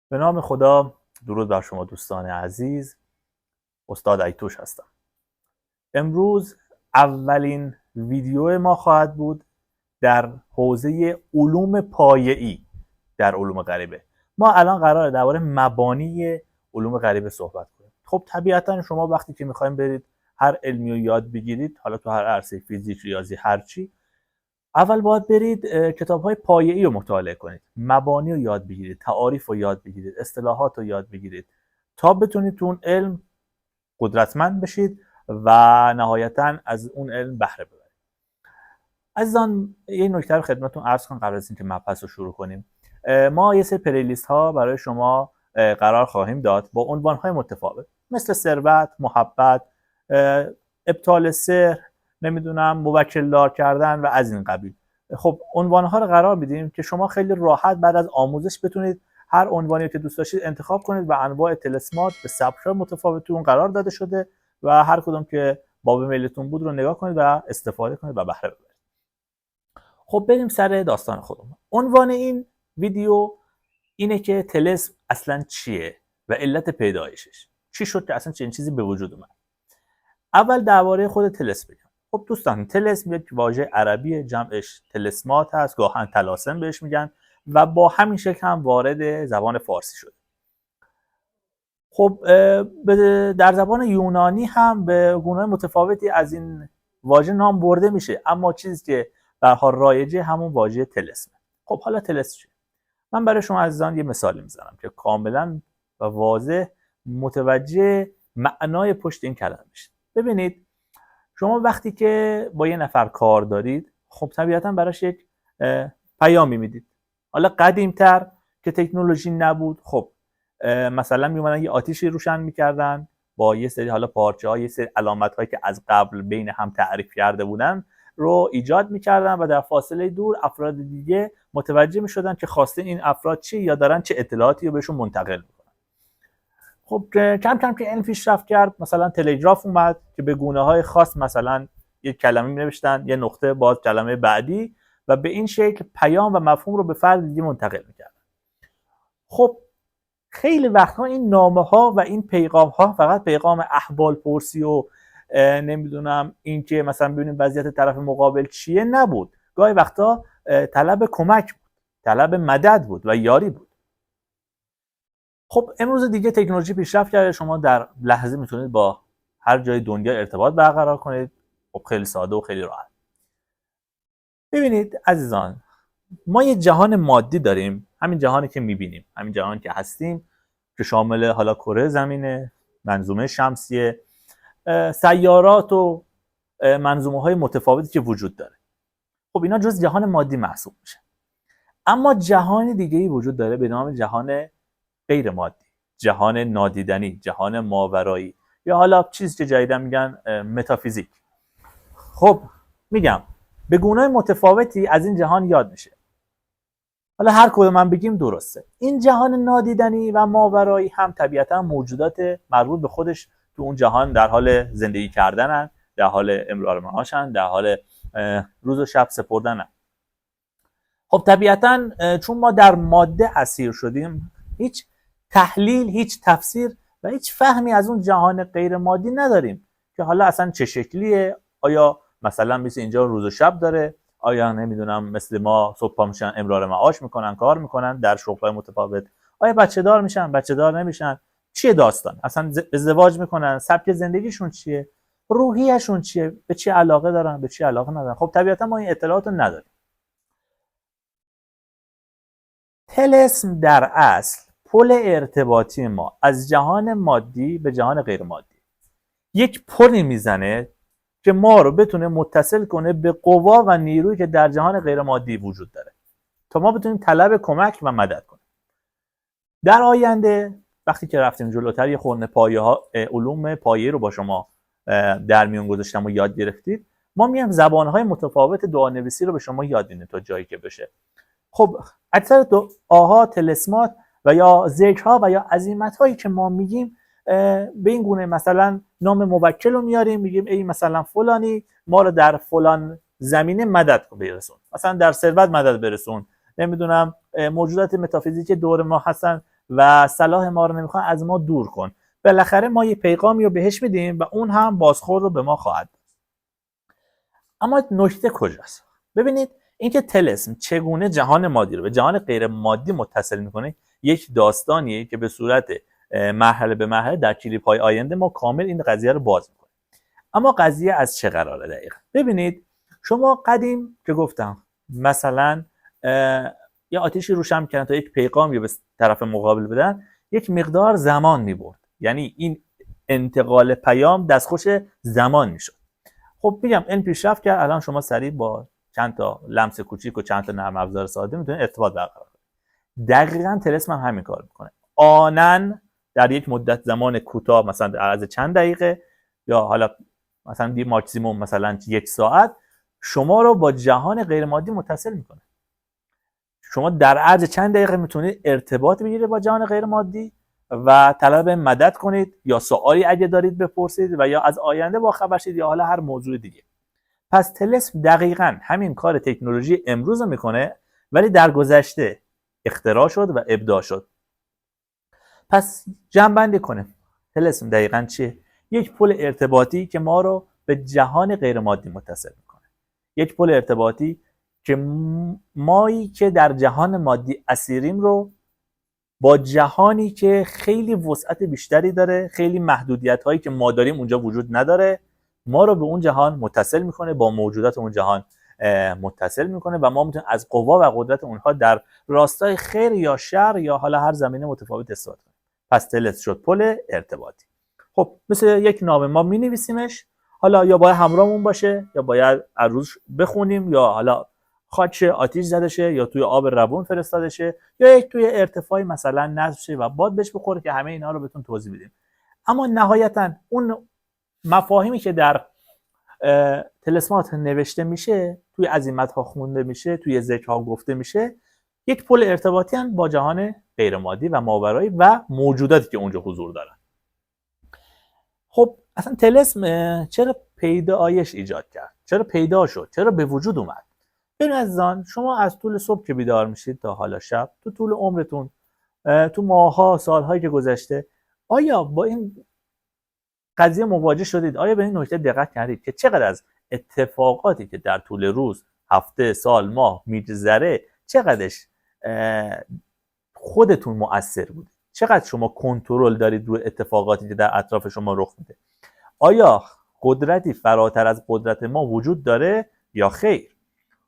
به نام خدا. درود بر شما دوستان عزیز. استاد ایتوش هستم. امروز اولین ویدیو ما خواهد بود در حوزه علوم پایه‌ای در علوم غریبه. ما الان قراره درباره مبانی علوم غریبه صحبت کنیم. خب طبیعتا شما وقتی که میخوایم برید هر علمی رو یاد بگیرید، حالا تو هر عرصه فیزیک، ریاضی، هر چی، اول باید برید کتاب‌های پایه‌ای رو مطالعه کنید، مبانی رو یاد بگیرید، تعاریف رو یاد بگیرید، اصطلاحات رو یاد بگیرید تا بتونید تو اون علم قدرتمند بشید و نهایتاً از اون علم بهره ببرید. عزیزان، یه نکته رو خدمتتون عرض کنم قبل از اینکه مبحث رو شروع کنیم. ما یه سری پلیلیست ها برای شما قرار خواهیم داد با عنوان‌های متفاوت، مثل ثروت، محبت، ابطال سحر، نمیدونم موکل دار کردن و از این قبیل. خب عنوانها رو قرار میدیم که شما خیلی راحت بعد از آموزش بتونید هر عنوانی که دوست داشتید انتخاب کنید و انواع طلسمات به سبک‌های متفاوت تو اون قرار داده شده و هر کدوم که باب میلتون بود رو نگاه کنید و استفاده کنید و بهره ببرید. خب بریم سر داستان خودمون. عنوان این ویدیو اینه که طلسم اصلا چیه و علت پیدایشش چی شد که اصلا چنین چیزی به وجود اومد. اول درباره خود طلسم بگم. خب دوستان، طلسم یک واژه عربی، جمعش طلسمات هست، گاهن طلاسم بهش میگن و با همین شکل هم وارد زبان فارسی شده. خب در زبان یونانی هم به گونه‌های متفاوتی از این واژه نام برده میشه، اما چیزی که به حال رایجه همون واژه طلسم. خب حالا طلسم چیه؟ من برای شما عزیزان یه مثالی میزنم که کاملا و واضح متوجه معنای پشت این کلمه میشید. ببینید، شما وقتی که با یه نفر کار دارید، خب طبیعتا براش یک پیامی میدید. حالا قدیمتر که تکنولوژی نبود، خب مثلا میومدن یه آتیشی روشن میکردن با یه سری حالا پارچه ها، یه سری علامت هایی که از قبل بین هم تعریف کرده بودن رو ایجاد میکردن و در فاصله دور افراد دیگه متوجه میشدن که خواسته این افراد چی یا دارن چه اطلاعاتی رو بهشون منتقل میکنن. خب کم کم که علم پیشرفت کرد، مثلا تلگراف اومد که به گونه های خاص مثلا یک کلمه می نوشتن، یه نقطه باز کلمه بعدی، و به این شکل پیام و مفهوم رو به فرد دیگه منتقل میکردن. خب خیلی وقتها این نامه ها و این پیغام ها فقط پیغام احوال پرسی و نمیدونم این که مثلا ببینیم وضعیت طرف مقابل چیه نبود. گاهی وقتا طلب کمک بود، طلب مدد بود و یاری بود. خب امروز دیگه تکنولوژی پیشرفت کرده، شما در لحظه میتونید با هر جای دنیا ارتباط برقرار کنید. خب خیلی ساده و خیلی راحت. ببینید عزیزان، ما یه جهان مادی داریم، همین جهانی که میبینیم، همین جهانی که هستیم، که شامل حالا کره زمینه، منظومه شمسیه، سیارات و منظومه های متفاوتی که وجود داره. خب اینا جز جهان مادی محسوب میشه. اما جهان دیگه ای وجود داره به نام جهان غیر مادی، جهان نادیدنی، جهان ماورایی، یا حالا چیزی که جدیدا میگن متافیزیک. خب میگم به گونه‌های متفاوتی از این جهان یاد میشه. حالا هر کدوم من بگیم درسته. این جهان نادیدنی و ماورایی هم طبیعتا موجودات مربوط به خودش تو اون جهان در حال زندگی کردنن، در حال امرار معاشن، در حال روز و شب سپردنن. خب طبیعتا چون ما در ماده اسیر شدیم، هیچ تحلیل، هیچ تفسیر و هیچ فهمی از اون جهان غیر مادی نداریم که حالا اصلا چه شکلیه. آیا مثلا مثل اینجا روز و شب داره؟ آیا نمیدونم مثل ما صبح پا میشن امرار معاش میکنن، کار میکنن در شغل‌های متفاوت؟ آیا بچه دار میشن، بچه دار نمیشن؟ چیه داستان؟ اصلا ازدواج میکنن؟ سبک زندگیشون چیه؟ روحیه‌شون چیه؟ به چی علاقه دارن، به چی علاقه ندارن؟ خب طبیعتا ما این اطلاعات رو نداریم. طلسم در اصل پل ارتباطی ما از جهان مادی به جهان غیر مادی، یک پلی میزنه که ما رو بتونه متصل کنه به قوا و نیرویی که در جهان غیر مادی وجود داره تا ما بتونیم طلب کمک و مدد کنیم. در آینده وقتی که رفتیم جلوتر، یه خورده علوم پایه‌ای رو با شما در میون گذاشتم و یاد گرفتید، ما میایم زبانهای متفاوت دعانویسی رو به شما یاد میدیم تا جایی که بشه. خب اکثر دعاها، طلسمات و یا ذکرها و یا عزیمت‌هایی که ما میگیم به این گونه، مثلا نام موکل رو میاریم، میگیم ای مثلا فلانی ما رو در فلان زمینه مدد برسون، مثلا در ثروت مدد برسون، نمیدونم موجودات متافیزیک دور ما هستن و صلاح ما رو نمیخوان از ما دور کن. بالاخره ما یه پیغامی رو بهش میدیم و اون هم بازخورد رو به ما خواهد داد. اما نکته کجاست؟ ببینید اینکه طلسم چگونه جهان مادی رو به جهان غیر مادی متصل میکنه یک داستانیه که به صورت مرحله به مرحله در کلیپ‌های آینده ما کامل این قضیه رو باز میکنیم. اما قضیه از چه قراره دقیقاً؟ ببینید شما قدیم که گفتم مثلا یا آتیشی روشن کردن تا یک پیغامی به طرف مقابل بدن، یک مقدار زمان میبرد، یعنی این انتقال پیام دستخوش زمان میشد. خب میگم این پیشرفت کرد، الان شما سریع با چند تا لمس کوچیک و چند تا نرم افزار ساده میتونید ارتباط برقرار کنید. دقیقاً طلسم هم همین کار میکنه. آنن در یک مدت زمان کوتاه، مثلا در عرض چند دقیقه یا حالا مثلا دی ماکسیموم مثلا 1 ساعت، شما رو با جهان غیر مادی متصل میکنه. شما در عرض چند دقیقه میتونید ارتباط بگیرید با جهان غیر مادی و طلب مدد کنید یا سوالی اگه دارید بپرسید و یا از آینده با خبر شید یا حالا هر موضوع دیگه. پس طلسم دقیقاً همین کار تکنولوژی امروز رو میکنه، ولی در گذشته اختراع شد و ابداع شد. پس جمع‌بندی کنیم، طلسم دقیقاً چیه؟ یک پل ارتباطی که ما رو به جهان غیر مادی متصل میکنه. یک پل ارتباطی که مایی که در جهان مادی اسیریم رو با جهانی که خیلی وسعت بیشتری داره، خیلی محدودیت هایی که ما داریم اونجا وجود نداره، ما رو به اون جهان متصل میکنه، با موجودات اون جهان متصل میکنه و ما میتونیم از قوا و قدرت اونها در راستای خیر یا شر یا حالا هر زمینه متفاوت استفاده کنیم. پس طلسم شد پل ارتباطی. خب مثل یک نامه ما مینویسیمش، حالا یا باید همراهمون باشه یا باید از روش بخونیم یا حالا خاک آتیش زده شه یا توی آب روون فرستاده شه یا یک توی ارتفاعی مثلا نصب شه و باد بهش بخوره که همه اینا رو بهتون توضیح بدیم. اما نهایتا اون مفاهیمی که در طلسمات نوشته میشه، توی عزیمت‌ها خونده میشه، توی ذکرها گفته میشه، یک پل ارتباطی هم با جهان غیر مادی و ماورایی و موجوداتی که اونجا حضور دارن. خب اصلا طلسم چرا پیدایش ایجاد کرد؟ چرا پیدا شد؟ چرا به وجود اومد؟ ببین عزیزان، شما از طول صبح که بیدار میشید تا حالا شب، تو طول عمرتون، تو ماه‌ها، سال‌هایی که گذشته، آیا با این قضیه مواجه شدید؟ آیا به این نکته دقت کردید که چقدر از اتفاقاتی که در طول روز، هفته، سال، ماه میگذره، چقدرش خودتون مؤثر بود؟ چقدر شما کنترل دارید روی اتفاقاتی که در اطراف شما رخ میده؟ آیا قدرتی فراتر از قدرت ما وجود داره یا خیر؟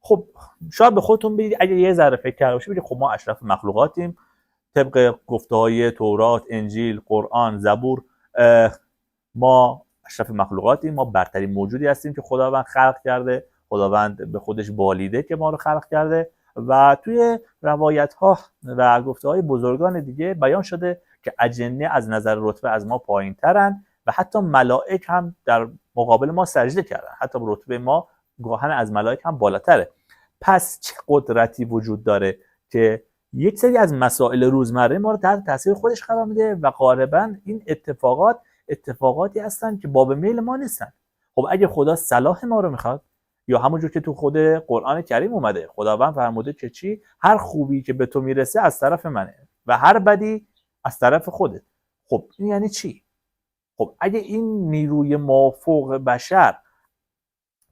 خب شاید به خودتون بگید، اگه یه ذره فکر کرده باشید، بگید خب ما اشرف مخلوقاتیم، طبق گفته‌های تورات، انجیل، قرآن، زبور، ما اشرف مخلوقاتیم، ما برترین موجودی هستیم که خداوند خلق کرده، خداوند به خودش بالیده که ما رو خلق کرده و توی روایت‌ها و گفته‌های بزرگان دیگه بیان شده که اجنه از نظر رتبه از ما پایین‌ترن و حتی ملائک هم در مقابل ما سجده کردن، حتی رتبه ما گاهن از ملائک هم بالاتره. پس چه قدرتی وجود داره که یک سری از مسائل روزمره ما رو تحت تاثیر خودش قرار میده و غالبا این اتفاقاتی هستن که باب میل ما نیستن. خب اگه خدا صلاح ما رو میخواد، یا همونجور که تو خود قرآن کریم اومده، خداوند فرموده که چی؟ هر خوبی که به تو میرسه از طرف منه و هر بدی از طرف خودت. خب این یعنی چی؟ خب اگه این نیروی مافوق بشر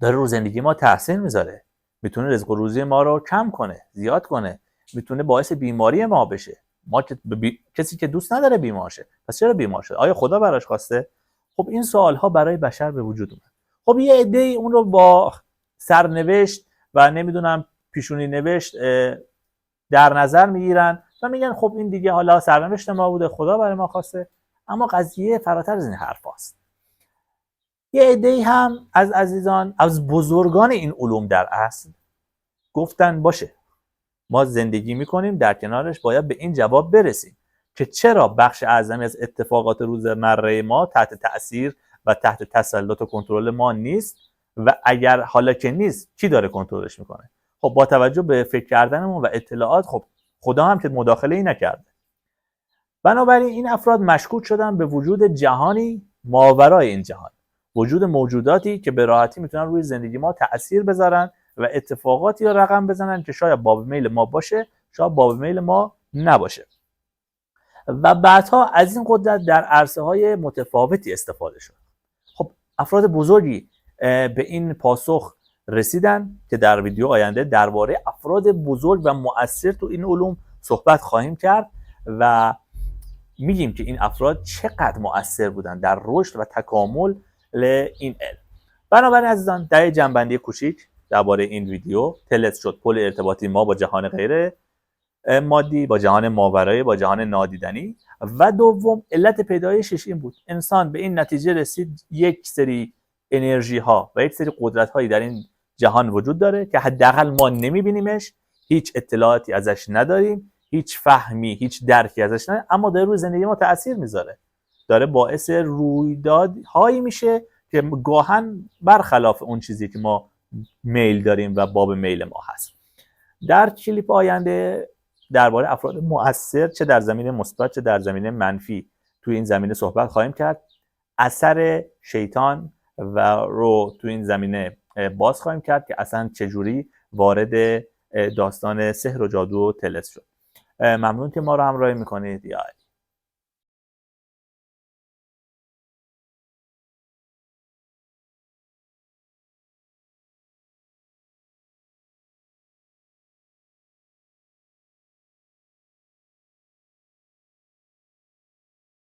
داره رو زندگی ما تاثیر میذاره، میتونه رزق و روزی ما رو کم کنه، زیاد کنه، میتونه باعث بیماری ما بشه، ما کسی که دوست نداره بیمار شه، پس چرا بیمار شد؟ آیا خدا براش خواسته؟ خب این سوال ها برای بشر به وجود اومد. خب یه عده‌ای اون رو با سرنوشت و نمیدونم پیشونی نوشت در نظر میگیرن و میگن خب این دیگه حالا سرنوشت ما بوده، خدا برای ما خواسته. اما قضیه فراتر از این حرف هاست. یه عده‌ای هم از عزیزان، از بزرگان این علوم در اصل، گفتن باشه ما زندگی میکنیم، در کنارش باید به این جواب برسیم که چرا بخش اعظمی از اتفاقات روزمره ما تحت تأثیر و تحت تسلط و کنترل ما نیست و اگر حالا که نیست کی داره کنترلش میکنه؟ خب با توجه به فکر کردنمون و اطلاعات، خب خدا هم که مداخله ای نکرده. بنابراین این افراد مشکوک شدن به وجود جهانی ماورای این جهان، وجود موجوداتی که به راحتی میتونن روی زندگی ما تأثیر بذارن و اتفاقاتی رو رقم بزنن که شاید باب میل ما باشه، شاید باب میل ما نباشه. و بعدها از این قدرت در عرصه‌های متفاوتی استفاده شد. خب افراد بزرگی به این پاسخ رسیدن که در ویدیو آینده درباره افراد بزرگ و مؤثر تو این علوم صحبت خواهیم کرد و میگیم که این افراد چقدر مؤثر بودن در رشد و تکامل این علم. بنابراین عزیزان در جنبندی کوچیک درباره این ویدیو، تلس شد پل ارتباطی ما با جهان غیر مادی، با جهان ماورایی، با جهان نادیدنی. و دوم علت پیدایشش این بود انسان به این نتیجه رسید یک سری انرژی ها و یک سری قدرت هایی در این جهان وجود داره که حداقل ما نمیبینیمش، هیچ اطلاعاتی ازش نداریم، هیچ فهمی، هیچ درکی ازش نداریم، اما داره روی زندگی ما تاثیر میذاره، داره باعث رویدادهایی میشه که گاهن برخلاف اون چیزی که ما میل داریم و باب میل ما هست. در کلیپ آینده درباره افراد مؤثر چه در زمینه مثبت چه در زمینه منفی توی این زمینه صحبت خواهیم کرد. اثر شیطان و رو توی این زمینه باز خواهیم کرد که اصلا چجوری وارد داستان سحر و جادو و طلسم شد. ممنون که ما رو همراهی میکنید.